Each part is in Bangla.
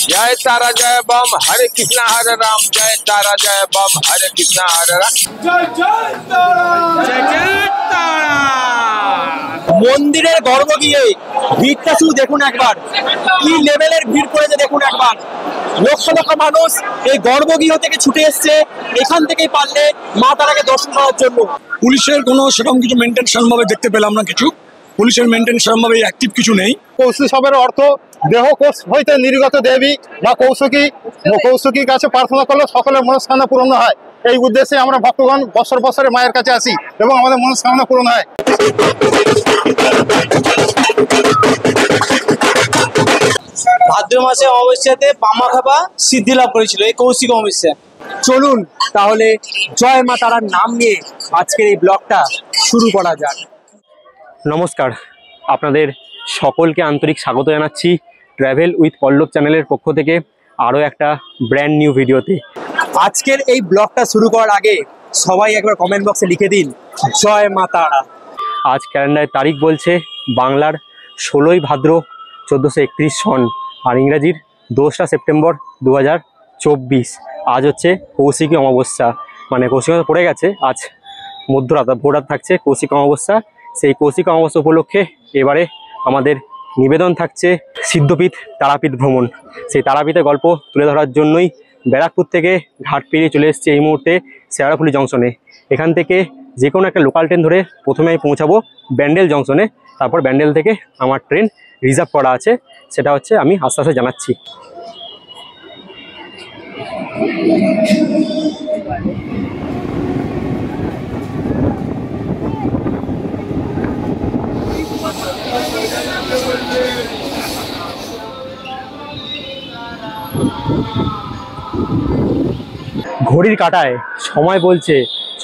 जय तारा जय बम हरे कृष्णा हरे राम, जय तारा जय बम हरे कृष्णा हरे राम, जय जय तारा जय जय तारा। মন্দিরের গর্ভগৃহে ভিড়টা শুধু দেখুন একবার, কি লেভেলের ভিড় করেছে দেখুন একবার। লক্ষ লক্ষ মানুষ এই গর্ভগৃহ থেকে ছুটে এসছে এখান থেকেই পারলে মা তারাকে দর্শন করার জন্য। পুলিশের কোনো সেরকম কিছু মেনটেন সেরকমভাবে দেখতে পেলাম না, কিছু পুলিশের মেনটেন সেরকমভাবে অ্যাক্টিভ কিছু নেই। কৌশিক অর্থ দেহ কোষ হইতে নির্গত দেবী বা কৌশিকীর কাছে প্রার্থনা করলে সকলের মনস্কামনা পূরণ হয়। এই উদ্দেশ্যে আমরা ভক্তগণ বছর বছরে মায়ের কাছে আসি এবং আমাদের মনস্কামনা পূরণ হয়। ভাদ্র মাসে অমাবস্যাতে বামা খাবা সিদ্ধি লাভ করেছিল এই কৌশিক অমাবস্যা। চলুন তাহলে জয় মা তারার নাম নিয়ে আজকের এই ব্লগটা শুরু করা যাক। নমস্কার, আপনাদের সকলকে আন্তরিক স্বাগত জানাচ্ছি ট্রাভেল উইথ পল্লব চ্যানেলের পক্ষ থেকে আরও একটা ব্র্যান্ড নিউ ভিডিওতে। আজকের এই ব্লগটা শুরু করার আগে সবাই একবার কমেন্ট বক্সে লিখে দিন জয় মা তারা। আজ ক্যালেন্ডারের তারিখ বলছে বাংলার 16ই ভাদ্র 1431 সন আর ইংরাজির 2রা সেপ্টেম্বর 2024। আজ হচ্ছে কৌশিকী অমাবস্যা, মানে কৌশিক অমাবস্যা পড়ে গেছে, আজ মধ্যরাত ভোররাত থাকছে কৌশিক অমাবস্যা। সেই কৌশিক অমাবস্যা উপলক্ষে এবারে আমাদের নিবেদন থাকছে সিদ্ধপীঠ তারাপীঠ ভ্রমণ। সেই তারাপীঠের গল্প তুলে ধরার জন্যই ব্যারাকপুর থেকে ঘাট পেরিয়ে চলে এসেছে এই মুহূর্তে শেওড়াফুলি জংশনে। এখান থেকে যে কোনো একটা লোকাল ট্রেন ধরে প্রথমে আমি পৌঁছাবো ব্যান্ডেল জংশনে, তারপর ব্যান্ডেল থেকে আমার ট্রেন রিজার্ভ করা আছে, সেটা হচ্ছে আমি আস্তে আস্তে জানাচ্ছি। ঘড়ির কাঁটায় সময় বলছে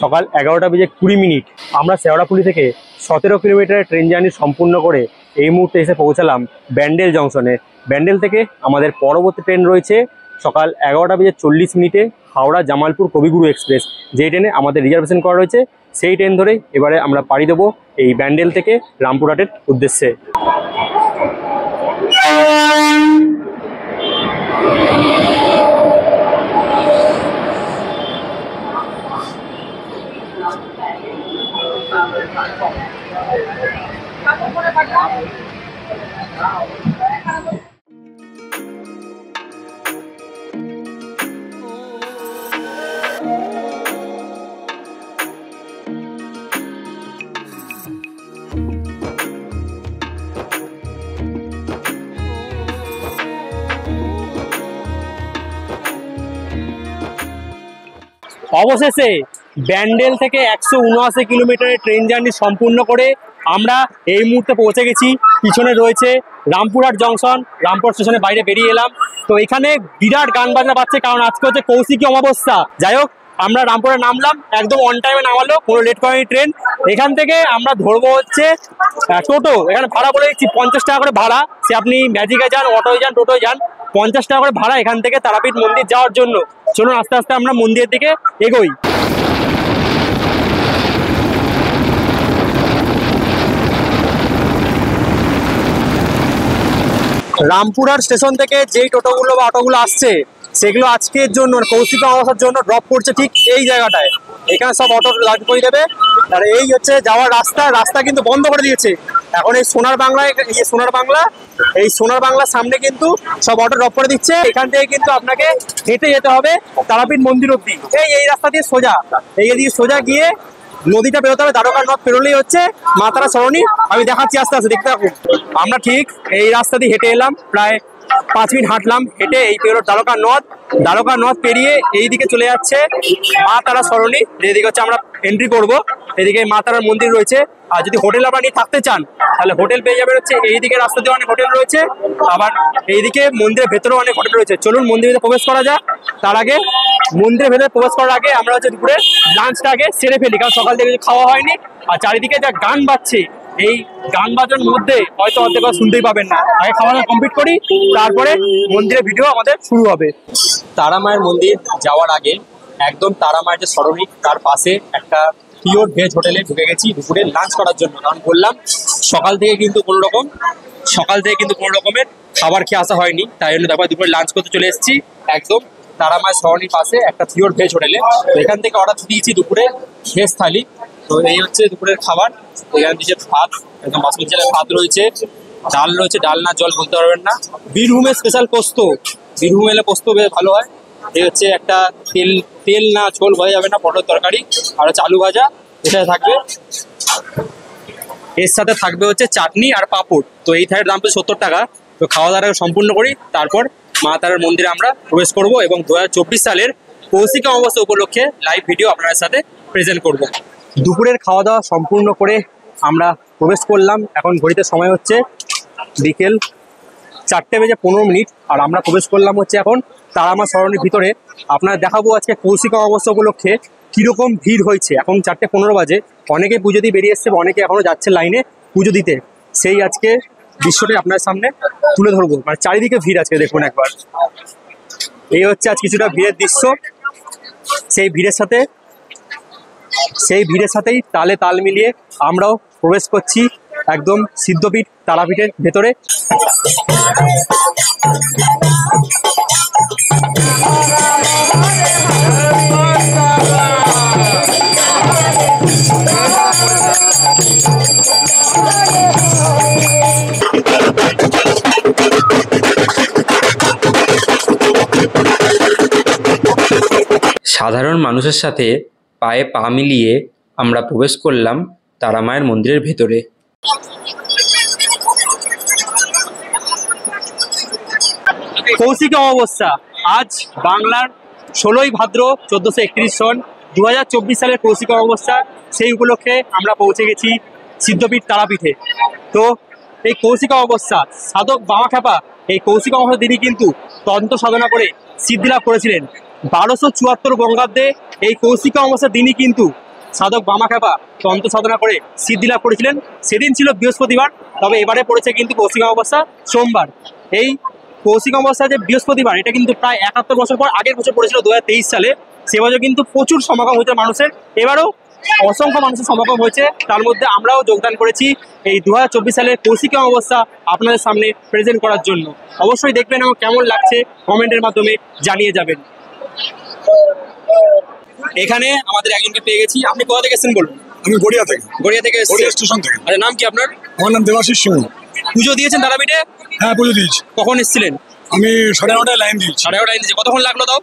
সকাল 11টা বেজে 20 মিনিট। আমরা শেওড়াফুলি থেকে 17 কিলোমিটারের ট্রেন জার্নি সম্পূর্ণ করে এই মুহূর্তে এসে পৌঁছালাম ব্যান্ডেল জংশনে। ব্যান্ডেল থেকে আমাদের পরবর্তী ট্রেন রয়েছে সকাল 11টা বেজে 40 মিনিটে হাওড়া জামালপুর কবিগুরু এক্সপ্রেস, যেই ট্রেনে আমাদের রিজার্ভেশন করা রয়েছে। সেই ট্রেন ধরেই এবারে আমরা পাড়ি দেবো এই ব্যান্ডেল থেকে রামপুরহাটের উদ্দেশ্যে। অবশেষে ব্যান্ডেল থেকে 179 কিলোমিটারের ট্রেন জার্নি সম্পূর্ণ করে আমরা এই মুহূর্তে পৌঁছে গেছি। পিছনে রয়েছে রামপুরহাট জংশন, রামপুর স্টেশনের বাইরে বেরিয়ে এলাম। তো এখানে বিরাট গান বাজনা পাচ্ছে, কারণ আজকে হচ্ছে কৌশিকী অমাবস্যা। যাই হোক, আমরা রামপুরে নামলাম, একদম অন টাইমে নামালো, কোনো লেট করেনি ট্রেন। এখান থেকে আমরা ধরবো হচ্ছে টোটো। এখানে ভাড়া বলে দিচ্ছি 50 টাকা করে ভাড়া, সে আপনি ম্যাজিকে যান, অটোয় যান, টোটোয় যান, 50 টাকা করে ভাড়া এখান থেকে তারাপীঠ মন্দির যাওয়ার জন্য। চলুন আস্তে আস্তে আমরা মন্দিরের দিকে এগোই। রামপুরহাট স্টেশন থেকে যেই টোটোগুলো বা অটোগুলো আসছে সেগুলো আজকের জন্য কৌশিক অমাবস্যার জন্য ড্রপ করছে ঠিক এই জায়গাটায়। এখানে সব অটো লাগ করে দেবে। আর এই হচ্ছে যাওয়ার রাস্তা কিন্তু বন্ধ করে দিয়েছে এখন। এই সোনার বাংলার সামনে কিন্তু সব অটো ড্রপ করে দিচ্ছে। এখান থেকে কিন্তু আপনাকে হেঁটে যেতে হবে তারাপীঠ মন্দির অব্দি। এই রাস্তা দিয়ে সোজা গিয়ে নদীটা বেরোতে হবে। দ্বারকা নদ পেরোলেই হচ্ছে মা তারা সরণি। আমি দেখাচ্ছি আস্তে আস্তে, দেখতে থাকুন। আমরা ঠিক এই রাস্তা দিয়ে হেঁটে এলাম, প্রায় 5 মিনিট হাঁটলাম, হেঁটে এই পেরো দ্বারকা নদ পেরিয়ে এইদিকে চলে যাচ্ছে মা তারা সরণি, যেদিকে হচ্ছে আমরা এন্ট্রি করব। এদিকে মা তারার মন্দির রয়েছে। আর যদি হোটেল আপনারা নিয়ে থাকতে চান তাহলে হোটেল পেয়ে যাবেন হচ্ছে এইদিকে রাস্তা দিয়ে অনেক হোটেল রয়েছে, আবার এইদিকে মন্দিরের ভেতরেও অনেক হোটেল রয়েছে। চলুন মন্দিরের ভেতরে প্রবেশ করা যাক। তার আগে মন্দিরের ভেতরে প্রবেশ করার আগে আমরা হচ্ছে দুপুরে লাঞ্চটা আগে সেরে ফেলি, কারণ সকাল থেকে খাওয়া হয়নি। আর চারিদিকে যা গান বাজছে, এই গান বাজার মধ্যে হয়তো অর্ধেক শুনতেই পাবেন না। আগে খাওয়া দাওয়া কমপ্লিট করি, তারপরে মন্দিরের ভিডিও আমাদের শুরু হবে। তারা মায়ের মন্দির যাওয়ার আগে একদম তারা মায়ের যে সরণি তার পাশে একটা পিওর ভেজ হোটেলে ঢুকে গেছি দুপুরে লাঞ্চ করার জন্য। কারণ বললাম সকাল থেকে কিন্তু কোনো রকমের খাবার খেয়ে আসা হয়নি, তাই জন্য তারপর দুপুরে লাঞ্চ করতে চলে এসেছি একদম তারামায় সরণির পাশে একটা পিওর ভেজ হোটেলে। তো এখান থেকে অর্ডার দিয়েছি দুপুরে ভেজ থালি। তো এই হচ্ছে দুপুরের খাবার। এখানে দিয়েছে ভাত, একদম বাসমতি চালের ভাত রয়েছে, ডাল রয়েছে, ডাল না জল বলতে পারবেন না, বীরভূমের স্পেশাল পোস্ত, বীরভূম এলে পোস্ত বেশ ভালো হয়। এই হচ্ছে একটা তেল না ঝোল বোঝা যাবে না পটল তরকারি, আর হচ্ছে আলু ভাজা এটা থাকবে, এর সাথে থাকবে হচ্ছে চাটনি আর পাঁপড়। তো এই থালির দাম তো 70 টাকা। তো খাওয়া দাওয়া সম্পূর্ণ করি, তারপর মা তারার মন্দিরে আমরা প্রবেশ করব এবং 2024 সালের কৌশিক অমাবস্যা উপলক্ষে লাইভ ভিডিও আপনাদের সাথে প্রেজেন্ট করব। দুপুরের খাওয়া দাওয়া সম্পূর্ণ করে আমরা প্রবেশ করলাম। এখন ঘড়িতে সময় হচ্ছে বিকেল 4:15, আর আমরা প্রবেশ করলাম হচ্ছে এখন তারামা সরণির ভিতরে। আপনারা দেখাবো আজকে কৌশিক অমাবস্যা উপলক্ষে কীরকম ভিড় হয়েছে। এখন 4:15 বাজে, অনেকে পুজো দিয়ে বেরিয়ে এসছে, অনেকে এখনো যাচ্ছে লাইনে পুজো দিতে। সেই আজকে দৃশ্যটি আপনার সামনে তুলে ধরবো, মানে চারিদিকে ভিড় আজকে দেখুন একবার। এই হচ্ছে আজ কিছুটা ভিড়ের দৃশ্য। সেই ভিড়ের সাথেই তালে তাল মিলিয়ে আমরাও প্রবেশ করছি একদম সিদ্ধপীঠ তারাপীঠের ভেতরে। সাধারণ মানুষের সাথে পায়ে পা মিলিয়ে আমরা প্রবেশ করলাম তারামায়ের মন্দিরের ভেতরে। কৌশিক অমাবস্যা আজ বাংলার 16ই ভাদ্র 1431 সন 2024 সালের কৌশিক অমাবস্যা। সেই উপলক্ষে আমরা পৌঁছে গেছি সিদ্ধপীঠ তারাপীঠে। তো এই কৌশিক অমাবস্যা সাধক বামাখ্যাপা এই কৌশিক অমাবস্যার দিনই কিন্তু তন্ত্র সাধনা করে সিদ্ধি লাভ করেছিলেন। 1274 বঙ্গাব্দে এই কৌশিক অমাবস্যার দিনই কিন্তু সাধক বামাখ্যাপা তন্ত্র সাধনা করে সিদ্ধি লাভ করেছিলেন। সেদিন ছিল বৃহস্পতিবার, তবে এবারে পড়েছে কিন্তু কৌশিক অমাবস্যা সোমবার। এই কৌশিক অমাবস্যা যে বৃহস্পতিবার, এটা কিন্তু প্রায় 71 বছর পর আগের বছর পড়েছিল 2023 সালে। সে বছর কিন্তু প্রচুর সমাগম হয়েছে মানুষের, এবারও অসংখ্য মানুষের সমাগম হয়েছে। তার মধ্যে আমরাও যোগদান করেছি এই 2024 সালের কৌশিক অমাবস্যা আপনাদের সামনে প্রেজেন্ট করার জন্য। অবশ্যই দেখবেন এবং কেমন লাগছে কমেন্টের মাধ্যমে জানিয়ে যাবেন। এখানে আমাদের একজনকে পেয়ে গেছি। আপনি কোথা থেকে এসেছেন বলুন? আমি গড়িয়া থেকে এসেছেন স্টেশন থেকে। আচ্ছা, নাম কি আপনার? আমার নাম দেবাশিস সিংহ। পুজো দিয়েছেন তারাপীঠে? হ্যাঁ, পুজো দিয়েছি। কখন এসেছিলেন? আমি 9:30টায় লাইন দিয়েছি। 9:30 দিয়েছে। কতক্ষণ লাগলো তাও?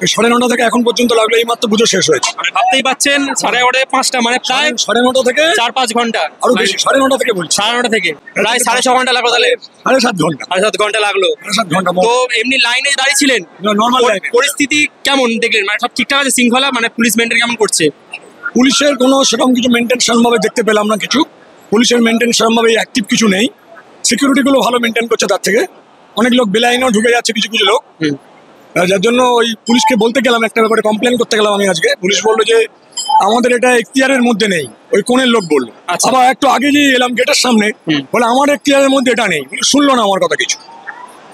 9:30 থেকে এখন পর্যন্ত লাগলো, এই মাত্র পুজো শেষ হয়েছে। মানে ভাবতেই পাচ্ছেন 9:30 5টা, মানে প্রায় 9:30 থেকে 4-5 ঘন্টা, আরো বেশি। 9:30 থেকে বলছি, 9:30 থেকে প্রায় 6.5 ঘন্টা লাগলো। তাহলে 7.5 ঘন্টা, 7 ঘন্টা লাগলো। 7 ঘন্টা। তো এমনি লাইনে দাঁড়িয়ে ছিলেন? নর্মাল লাইনে। পরিস্থিতি কেমন দেখলেন? মানে সব ঠিকঠাক আছে? শৃঙ্খলা মানে পুলিশ মেনটেন কেমন করছে? পুলিশের কোনো সেরকম কিছু মেনটেন সেরকমভাবে দেখতে পেলাম না। কিছু পুলিশের মেনটেন সেরকমভাবে অ্যাক্টিভ কিছু নেই। সিকিউরিটিগুলো ভালো মেনটেন করছে। তার থেকে অনেক লোক বেলাইনেও ঢুকে যাচ্ছে, কিছু কিছু লোক। যার জন্য ওই পুলিশকে বলতে গেলাম, একটা ব্যাপারে কমপ্লেন করতে গেলাম আমি আজকে। পুলিশ বললো যে আমাদের এটা এখতিয়ারের মধ্যে নেই। ওই কোনের লোক বললো। আবার একটু আগে যে এলাম গেটের সামনে, বলে আমার এখতিয়ারের মধ্যে এটা নেই। শুনলো না আমার কথা কিছু।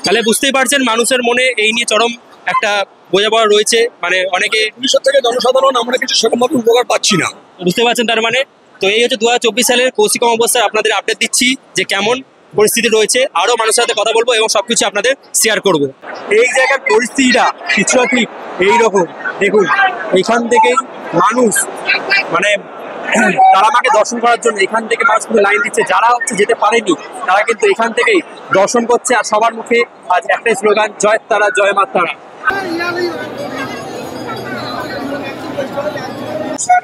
তাহলে বুঝতেই পারছেন মানুষের মনে এই নিয়ে চরম একটা বোঝাপড়া রয়েছে। মানে অনেকে পুলিশের থেকে জনসাধারণ আমরা কিছু সেরকমভাবে উপকার পাচ্ছি না, বুঝতে পারছেন তার মানে। তো এই হচ্ছে 2024 সালের কৌশিক অমাবস্যার আপনাদের আপডেট দিচ্ছি যে কেমন পরিস্থিতি রয়েছে। আরো মানুষের সাথে কথা বলবো এবং সবকিছু আপনাদের শেয়ার করব। এই জায়গার পরিস্থিতিটা কিছুটা ঠিক এইরকম। দেখুন, এখান থেকেই মানুষ মানে তারামাকে দর্শন করার জন্য এখান থেকে মানুষ কিন্তু লাইন দিচ্ছে। যারা হচ্ছে যেতে পারেনি তারা কিন্তু এখান থেকেই দর্শন করছে। আর সবার মুখে আজ একটাই স্লোগান, জয় তারা, জয় মা তারা।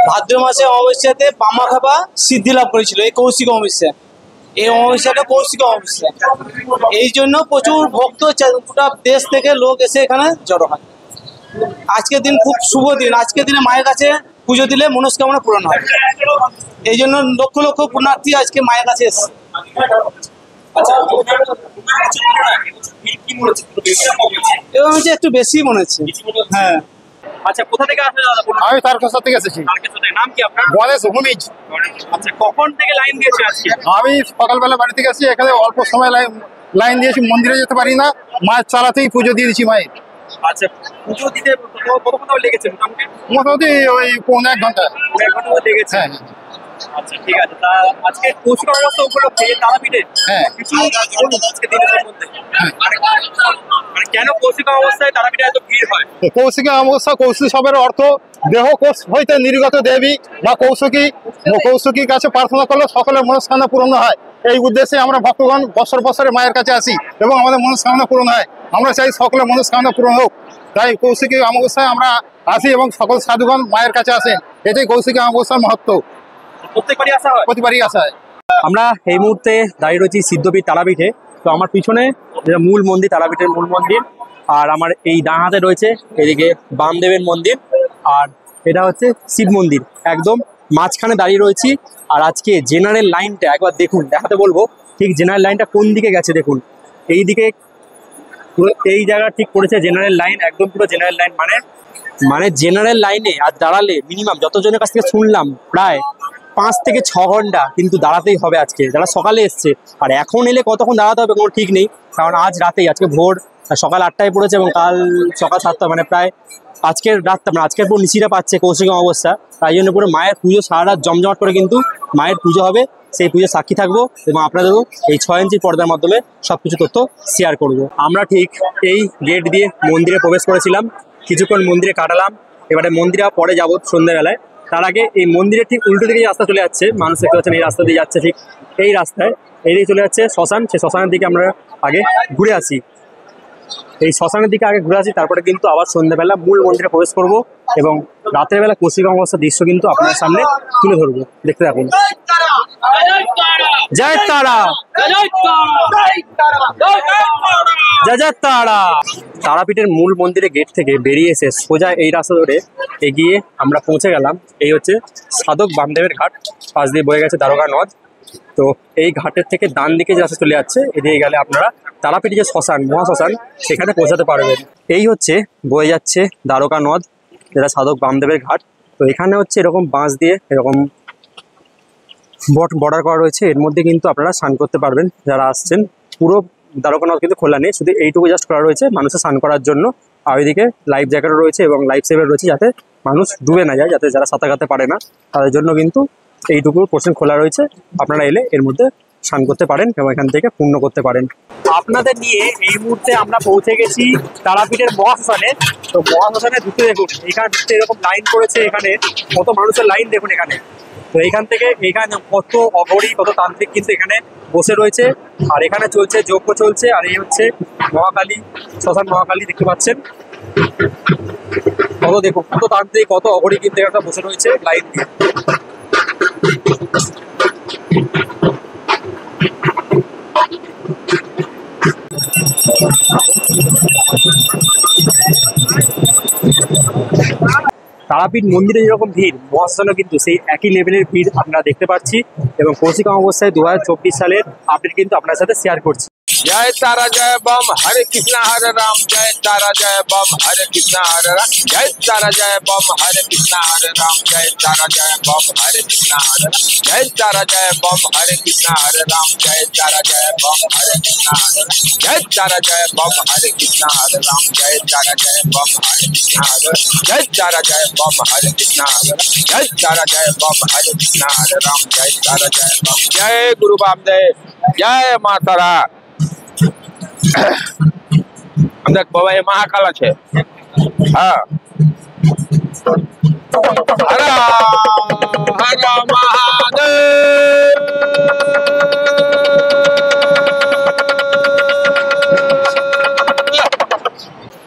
ভাদ্র মাসে অমাবস্যাতে বামাখ্যাপা সিদ্ধি লাভ করেছিল এই কৌশিক অমাবস্যা। এই অমাবস্যাটা কৌশিক অমাবস্যা, এই জন্য প্রচুর ভক্ত গোটা দেশ থেকে লোক এসে এখানে জড়ো হয়। আজকের দিন খুব শুভ দিন। আজকের দিনে মায়ের কাছে পুজো দিলে মনস্কামনা পূরণ হয়। এই জন্য লক্ষ লক্ষ পুণ্যার্থী আজকে মায়ের কাছে এসছে। এবং হচ্ছে একটু বেশি মনে হচ্ছে। হ্যাঁ। আচ্ছা, কোথা থেকে আসলে দাদা? আমি তারকেশ্বর থেকে এসেছি। নাম কি আপনার? গণেশ ভূমিজ। আচ্ছা, কখন থেকে লাইন দিয়েছেন আজকে? আমি সকালবেলা বাড়ি থেকে আসি, এখানে অল্প সময় লাইন দিয়েছি। মন্দিরে যেতে পারি না, মায়ের চালাতেই পুজো দিয়ে দিচ্ছি মায়ের। আচ্ছা, পুজো দিতে কতক্ষণ লেগেছে মোটামুটি? মোটামুটি ওই 1.5 ঘন্টা। 1 ঘন্টা মতো লেগেছে। হ্যাঁ আচ্ছা, ঠিক আছে। তা আজকে কৌশিক অমাবস্যা উপলক্ষে তারাপীঠে হ্যাঁ কিছু বলুন আজকে দিনের মধ্যে। মানে কেন কৌশিক অমাবস্যায় তারাপীঠে এত ভিড় হয়? কৌশিক অমাবস্যা, কৌশিক শব্দের অর্থ দেহ কোষ হইতে নির্গত দেবী বা কৌশিকীর কাছে প্রার্থনা করলে সকলের মনস্কামনা পূর্ণ হয়। এই উদ্দেশ্যে আমরা ভক্তগণ বছর বছরে মায়ের কাছে আসি এবং আমাদের মনস্কামনা পূরণ হয়। আমরা চাই সকলের মনস্কামনা পূরণ হোক, তাই কৌশিকী অমাবস্যায় আমরা আসি এবং সকল সাধুগণ মায়ের কাছে আসেন। এটাই কৌশিকী অমাবস্যার মহত্ব। প্রত্যেকবারই আসা হয়? প্রতিবারই আসা হয়। আমরা এই মুহূর্তে দাঁড়িয়ে রয়েছি সিদ্ধপীঠ তারাপীঠে। তো আমার পিছনে যেটা মূল মন্দির, তারাপীঠের মূল মন্দির, আর আমার এই ডান হাতে রয়েছে এদিকে বামদেবের মন্দির, আর এটা হচ্ছে শিব মন্দির। একদম মাঝখানে দাঁড়িয়ে রয়েছি। আর আজকে জেনারেল লাইনটা একবার দেখুন, দেখাতে বলবো ঠিক জেনারেল লাইনটা কোন দিকে গেছে দেখুন। এই দিকে পুরো এই জায়গা ঠিক পড়েছে জেনারেল লাইন, একদম পুরো জেনারেল লাইন। মানে জেনারেল লাইনে আর দাঁড়ালে মিনিমাম যতজনের কাছ থেকে শুনলাম প্রায় 5 থেকে 6 ঘন্টা কিন্তু দাঁড়াতেই হবে আজকে, যারা সকালে এসছে। আর এখন এলে কতক্ষণ দাঁড়াতে হবে কোনো ঠিক নেই, কারণ আজ রাতেই, আজকে ভোর সকাল 8টায় পড়েছে এবং কাল সকাল 7টা, মানে প্রায় আজকের রাতটা, মানে আজকের পুরো নিশিরা পাচ্ছে কৌশিক অমাবস্যা। তাই জন্য পুরো মায়ের পুজো সারা রাত জমজমাট করে কিন্তু মায়ের পুজো হবে। সেই পুজোর সাক্ষী থাকবো এবং আপনাদেরও এই 6 ইঞ্চির পর্দার মাধ্যমে সবকিছু তথ্য শেয়ার করব। আমরা ঠিক এই গেট দিয়ে মন্দিরে প্রবেশ করেছিলাম, কিছুক্ষণ মন্দিরে কাটালাম। এবারে মন্দিরে পরে যাবো সন্ধ্যাবেলায়। তার আগে এই মন্দিরের ঠিক উল্টো দিকে রাস্তা চলে যাচ্ছে, মানুষ দেখতে পাচ্ছেন এই রাস্তা দিয়ে যাচ্ছে, ঠিক এই রাস্তায় এদিকে চলে যাচ্ছে শ্মশান। সেই শ্মশানের দিকে আমরা আগে ঘুরে আসি, এই শ্মশানের দিকে আগে ঘুরে আসি, তারপরে কিন্তু আবার সন্ধ্যাবেলা মূল মন্দিরে প্রবেশ করব এবং রাতের বেলা কৌশিক অমাবস্যার দৃশ্য কিন্তু আপনার সামনে তুলে ধরবো। দেখতে থাকুন। জয় তারা, জয় জয় তারা। তারাপীঠের মূল মন্দিরের গেট থেকে বেরিয়ে এসে সোজা এই রাস্তা ধরে এগিয়ে আমরা পৌঁছে গেলাম। এই হচ্ছে সাধক বামদেবের ঘাট, পাশ দিয়ে বয়ে গেছে দ্বারকা নদ। তো এই ঘাটের থেকে ডান দিকে যে রাস্তা চলে যাচ্ছে, এদিকে গেলে আপনারা তারাপীঠে যে শ্মশান, মহাশ্মশান, সেখানে পৌঁছাতে পারবেন। এই হচ্ছে বয়ে যাচ্ছে দ্বারকা নদ, যেটা সাধক বামদেবের ঘাট। তো এখানে হচ্ছে এরকম বাঁশ দিয়ে এরকম বর্ডার করা রয়েছে, এর মধ্যে কিন্তু আপনারা স্নান করতে পারবেন যারা আসছেন। পুরো দ্বারকা নদ কিন্তু খোলা নেই, শুধু এইটুকু জাস্ট করা রয়েছে মানুষের স্নান করার জন্য। আর ওইদিকে লাইফ জ্যাকেটও রয়েছে এবং লাইফ সেভার রয়েছে, যাতে মানুষ ডুবে না যায়, যাতে যারা সাঁতার কাটতে পারে না তাদের জন্য কিন্তু এইটুকু পোর্শন খোলা রয়েছে। আপনারা এলে এর মধ্যে স্নান করতে পারেন এবং এখান থেকে পূর্ণ করতে পারেন। আপনাদের নিয়ে এই মুহূর্তে আমরা পৌঁছে গেছি তারাপীঠের মহাশ্মশানে। তো মহাশ্মশানে ঢুকতে দেখুন, এখানে ঢুকতে এরকম লাইন করেছে, এখানে কত মানুষের লাইন দেখুন এখানে। তো এখান থেকে এখানে কত অঘরী, কত তান্ত্রিক কিন্তু এখানে বসে রয়েছে, আর এখানে চলছে যজ্ঞ চলছে। আর এই হচ্ছে মহাকালী, শ্মশান মহাকালী, দেখতে পাচ্ছেন কত, দেখুন কত তান্ত্রিক, কত অঘরী কিন্তু এখানে বসে রয়েছে লাইন দিয়ে। তারাপীঠ মন্দিরে যেরকম ভিড়, মহাশ্মশানেও কিন্তু সেই একই লেভেলের ভিড় আমরা দেখতে পাচ্ছি এবং কৌশিক অমাবস্যায় 2024 সালের আপডেট কিন্তু আপনার সাথে শেয়ার করছি। जय तारा जय बम हरे कृष्णा हरे राम, जय तारा जय बम हरे कृष्णा हरे राम, जय तारा जय बम हरे कृष्णा हरे राम, जय तारा जय बम हरे कृष्णा हरे राम, जय तारा जय बम हरे कृष्णा हरे राम, जय तारा जय बम हरे कृष्णा हरे राम, जय तारा जय बम हरे कृष्णा हरे राम, जय तारा जय बम हरे कृष्णा हरे राम, जय तारा जय बम हरे कृष्णा हरे राम, जय तारा जय बम हरे कृष्णा हरे राम, जय तारा जय बम। जय गुरु बामदेव, जय मां तारा। અંદર પવાય મહાકાલા છે। હા, હર હર મહાદેવ।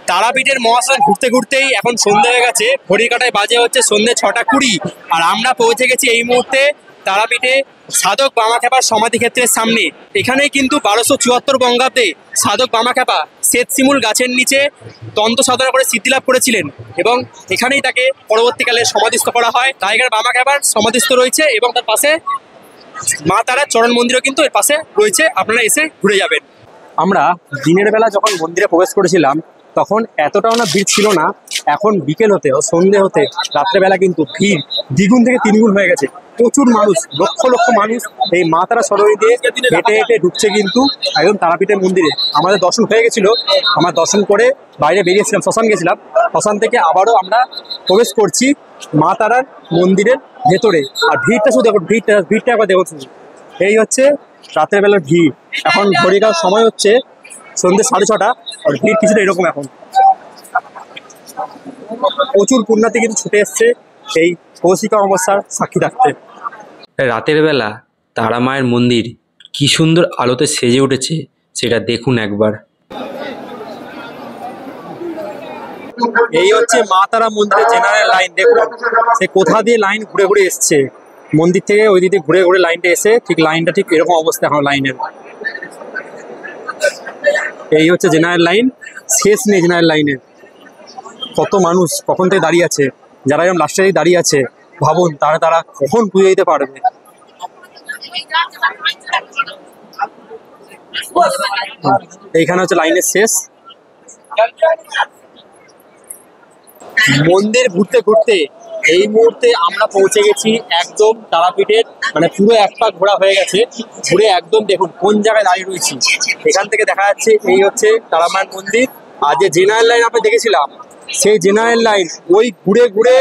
তারাপীঠের মহাশ্মশান ঘুরতে ঘুরতেই এখন সন্ধ্যে হয়ে গেছে, ঘড়ির কাঁটায় বাজে হচ্ছে সন্ধ্যে 6:20। আর আমরা পৌঁছে গেছি এই মুহূর্তে তারাপীঠে সাধক বামাখ্যাপার সমাধিক্ষেত্রের সামনে। এখানেই কিন্তু 1274 বঙ্গাব্দে সাধক বামাখ্যাপা শ্বেত শিমুল গাছের নিচে তন্ত্র সাধনা করে সিদ্ধিলাভ করেছিলেন এবং এখানেই তাকে পরবর্তীকালে সমাধিস্থ করা হয়। টাইগার বামাখ্যাপার সমাধিস্থ রয়েছে এবং তার পাশে মা তারার চরণ মন্দিরও কিন্তু এর পাশে রয়েছে, আপনারা এসে ঘুরে যাবেন। আমরা দিনের বেলা যখন মন্দিরে প্রবেশ করেছিলাম তখন এতটাও না ভিড় ছিল না। এখন বিকেল হতে ও সন্ধে হতে রাত্রেবেলা কিন্তু ভিড় দ্বিগুণ থেকে তিনগুণ হয়ে গেছে। প্রচুর মানুষ, লক্ষ লক্ষ মানুষ এই মা তারা সরোবর দিয়ে হেঁটে হেঁটে ঢুকছে কিন্তু একদম তারাপীঠের মন্দিরে। আমাদের দর্শন হয়ে গেছিল, আমরা দর্শন করে বাইরে বেরিয়েছিলাম, শ্মশান গেছিলাম, শ্মশান থেকে আবারও আমরা প্রবেশ করছি মা তারার মন্দিরের ভেতরে। আর ভিড়টা শুধু দেখুন, ভিড়টা একবার দেখুন শুধু। এই হচ্ছে রাতের বেলার ভিড়। এখন ঘড়ি কাটার সময় হচ্ছে সন্ধ্যে 6:30, আর ভিড় কিছুটা এরকম। এখন প্রচুর পুণ্যার্থী কিন্তু ছুটে এসছে এই কৌশিক অমাবস্যার সাক্ষী থাকতে। রাতের বেলা তারা মায়ের মন্দির কি সুন্দর আলোতে সেজে উঠেছে সেটা দেখুন একবার। এই হচ্ছে মা তারা মন্দিরের জেনারেল লাইন। দেখুন সে কোথা দিয়ে লাইন ঘুরে ঘুরে এসছে, মন্দির থেকে ওই দিকে ঘুরে ঘুরে লাইনটা এসে ঠিক লাইনটা ঠিক এরকম অবস্থা এখন লাইনের। এই হচ্ছে জেনারেল লাইন, শেষ নেই জেনারেল লাইনের। কত মানুষ কখন থেকে দাঁড়িয়ে আছে, যারা এরকম লাস্টে দাঁড়িয়ে আছে ভাবুন তারা কখন পুজো দিতে পারবে। এইখানে হচ্ছে লাইনের শেষ। মন্দির ঘুরতে ঘুরতে এই মুহূর্তে আমরা পৌঁছে গেছি একদম তারাপীঠের, মানে পুরো এক পাক ঘোরা হয়ে গেছে। ঘুরে একদম দেখুন কোন জায়গায় দাঁড়িয়ে রয়েছি। এখান থেকে দেখা যাচ্ছে এই হচ্ছে তারা মায়ের মন্দির। আর যে জেনারেল লাইন আমরা দেখেছিলাম সেই জেনারেল লাইন ওই ঘুরে ঘুরে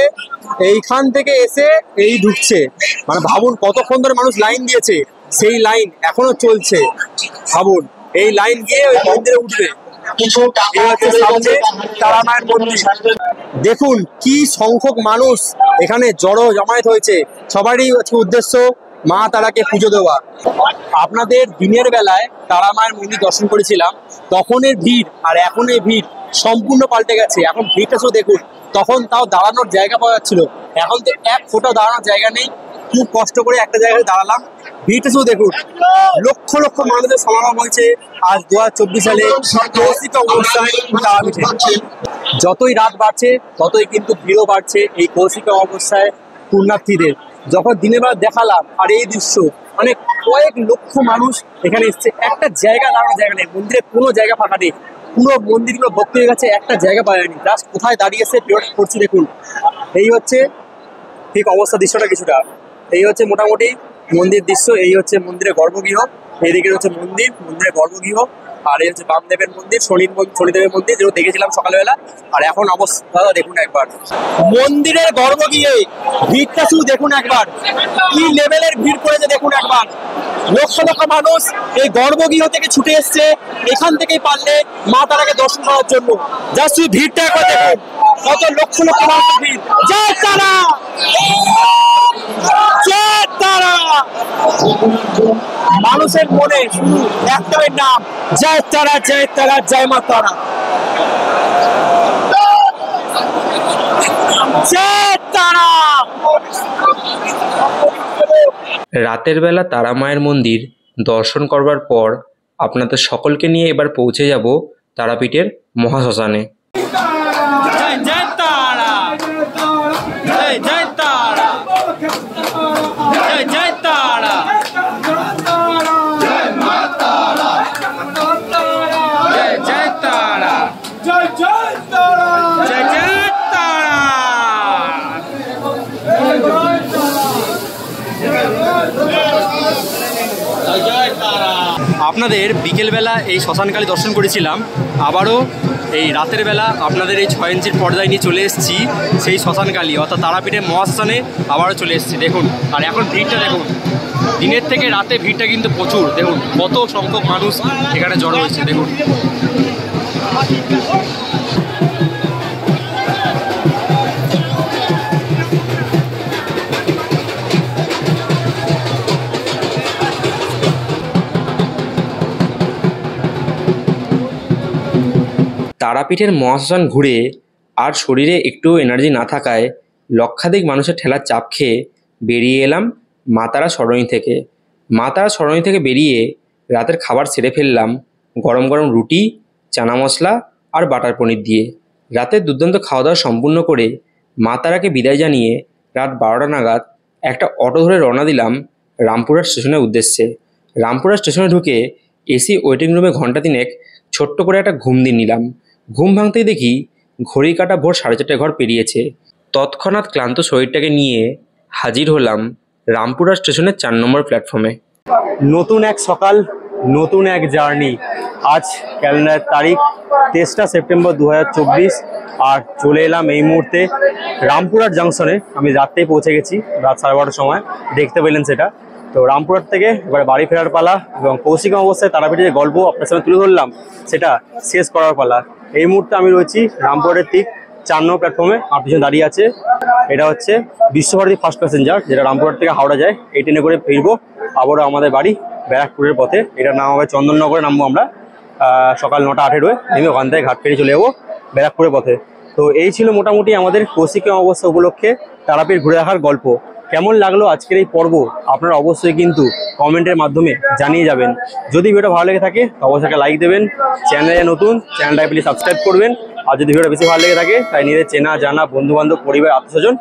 এইখান থেকে এসে এই ঢুকছে। মানে ভাবুন কতক্ষণ ধরে মানুষ লাইন দিয়েছে, সেই লাইন এখনো চলছে। ভাবুন এই লাইন গিয়ে ওই মন্দিরে উঠবে। এই হচ্ছে সামনে তারা মায়ের মন্দির। দেখুন কি সংখ্যক মানুষ এখানে জমায়েত হয়েছে। সবারই উদ্দেশ্য মা তারাকে পুজো দেওয়া। আপনাদের দিনের বেলায় তারা মায়ের মন্দির দর্শন করেছিলাম, তখনের ভিড় আর এখনের ভিড় সম্পূর্ণ পাল্টে গেছে। এখন ভিড়টা শুধু দেখুন, তখন তাও দাঁড়ানোর জায়গা পাওয়া যাচ্ছিল, এখন তো এক ফোঁটাও দাঁড়ানোর জায়গা নেই। খুব কষ্ট করে একটা জায়গায় দাঁড়ালাম। ভিড়টা শুধু দেখুন, লক্ষ লক্ষ মানুষের সমাগম হয়েছে আজ 2024 সালে কৌশিক অমাবস্যায় তারাপীঠে। যতই রাত বাড়ছে ততই কিন্তু ভিড়ও বাড়ছে এই কৌশিক অমাবস্যায় পুণ্যার্থীদের। যখন দিনের বেলা দেখালাম আর এই দৃশ্য, মানে কয়েক লক্ষ মানুষ এখানে এসছে, একটা জায়গা দাঁড়ানোর জায়গা নেই, মন্দিরে কোনো জায়গা ফাঁকা নেই। পুরো মন্দিরগুলো ভক্তি হয়ে গেছে, একটা জায়গা পাওয়া যায়নি। জাস্ট কোথায় দাঁড়িয়েছে পেরোড করছি দেখুন। এই হচ্ছে ঠিক অবস্থা, দৃশ্যটা কিছুটা এই হচ্ছে মোটামুটি মন্দির দৃশ্য। এই হচ্ছে মন্দিরের গর্ভগৃহ, এইদিকে হচ্ছে মন্দিরের গর্ভগৃহ, আর এই হচ্ছে বামদেবের মন্দির, শনিদেবের মন্দির যেটা দেখেছিলাম সকালবেলা। আর এখন অবস্থা দেখুন একবার মন্দিরের গর্ভগৃহে ভিড়টা শুধু দেখুন একবার, কি লেভেলের ভিড় পড়েছে দেখুন একবার। লক্ষ লক্ষ মানুষ এই গর্ভগৃহ থেকে ছুটে এসছে এখান থেকেই পারলে মা তারাকে দর্শন করার জন্য। যা শুধু ভিড়টা একবার দেখুন, কত লক্ষ লক্ষ মানুষের ভিড়। জয় তারা, জয় তারা। মানুষের মনে শুধু একটাই নাম, জয় তারা, জয় তারা, জয় মা তারা, জয় তারা। রাতের বেলা তারা মায়ের মন্দির দর্শন করবার পর আপনাদের সকলকে নিয়ে এবার পৌঁছে যাব তারাপীঠের মহাশ্মশানে। আপনাদের বিকেলবেলা এই শ্মশানকালী দর্শন করেছিলাম, আবারও এই রাতের বেলা আপনাদের এই 6 ইঞ্চির পর্দায় নিয়ে চলে এসেছি সেই শ্মশানকালী অর্থাৎ তারাপীঠের মহাশ্মশানে আবারও চলে এসেছি। দেখুন আর এখন ভিড়টা দেখুন, দিনের থেকে রাতে ভিড়টা কিন্তু প্রচুর। দেখুন কত সংখ্যক মানুষ এখানে জড়ো হয়েছে দেখুন। তারাপীঠের মহাশ্মশান ঘুরে আর শরীরে একটু এনার্জি না থাকায় লক্ষাধিক মানুষের ঠেলার চাপ খেয়ে বেরিয়ে এলাম মা তারা সরণি থেকে। মা তারা সরণি থেকে বেরিয়ে রাতের খাবার সেরে ফেললাম গরম গরম রুটি, চানা মশলা আর বাটার পনির দিয়ে। রাতের দুর্দান্ত খাওয়া দাওয়া সম্পূর্ণ করে মা তারাকে বিদায় জানিয়ে রাত 12টা নাগাদ একটা অটো ধরে রওনা দিলাম রামপুরহাট স্টেশনের উদ্দেশ্যে। রামপুরহাট স্টেশনে ঢুকে এসি ওয়েটিং রুমে ঘন্টা 3 ছোট্ট করে একটা ঘুম দিয়ে নিলাম। ঘুম ভাঙতেই দেখি ঘড়ি কাটা ভোর 4:30 ঘর পেরিয়েছে। তৎক্ষণাৎ ক্লান্ত শরীরটাকে নিয়ে হাজির হলাম রামপুরহাট স্টেশনের 4 নম্বর প্ল্যাটফর্মে। নতুন এক সকাল, নতুন এক জার্নি। আজ ক্যালেন্ডারের তারিখ 23 সেপ্টেম্বর 2024, আর চলে এলাম এই মুহূর্তে রামপুরহাট জাংশনে। আমি রাত্রেই পৌঁছে গেছি, রাত 12:30 সময়, দেখতে পেলেন সেটা। তো রামপুরহাট থেকে এবারে বাড়ি ফেরার পালা, এবং কৌশিক অবস্থায় তারাপীঠের যে গল্প আপনার সামনে তুলে ধরলাম সেটা শেষ করার পালা। এই মুহূর্তে আমি রয়েছি রামপুরহাটের ঠিক 4 নম্বর প্ল্যাটফর্মে। আমার পিছনে দাঁড়িয়ে আছে, এটা হচ্ছে বিশ্বভারতী ফার্স্ট প্যাসেঞ্জার, যেটা রামপুরহাট থেকে হাওড়া যায়। এই ট্রেনে করে ফিরবো আবারও আমাদের বাড়ি ব্যারাকপুরের পথে। এটার নাম হবে চন্দননগরে নামবো আমরা। সকাল 9:18 নেমে ওখান থেকে ঘাট ফেরি চলে যাবো ব্যারাকপুরের পথে। তো এই ছিল মোটামুটি আমাদের কৌশিক অমাবস্যা উপলক্ষে তারাপীঠ ঘুরে দেখার গল্প। কেমন লাগলো আজকের এই পর্ব আপনারা অবশ্যই কিন্তু কমেন্টের মাধ্যমে জানিয়ে যাবেন। যদি ভিডিওটা ভালো লেগে থাকে অবশ্যই লাইক দেবেন, চ্যানেলে নতুন চ্যানেলটাকে প্লিজ সাবস্ক্রাইব করবেন। আর যদি ভিডিওটা বেশি ভালো লেগে থাকে তাই নিজেদের চেনা জানা বন্ধুবান্ধব পরিবার আত্মস্বজন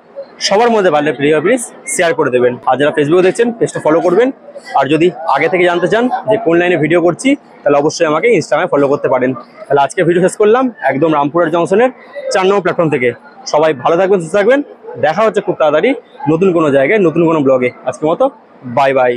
সবার মধ্যে পারলে প্লিজ শেয়ার করে দেবেন। আর যারা ফেসবুকে দেখছেন পেজটা ফলো করবেন। আর যদি আগে থেকে জানতে চান যে কোন লাইনে ভিডিও করছি তাহলে অবশ্যই আমাকে ইনস্টাগ্রামে ফলো করতে পারেন। তাহলে আজকে ভিডিও শেষ করলাম একদম রামপুরহাট জংশনের 4 নম্বর প্ল্যাটফর্ম থেকে। সবাই ভালো থাকবেন, সুস্থ থাকবেন। দেখা হচ্ছে খুব তাড়াতাড়ি নতুন কোনো জায়গায় নতুন কোনো ব্লগে। আজকের মতো বাই বাই।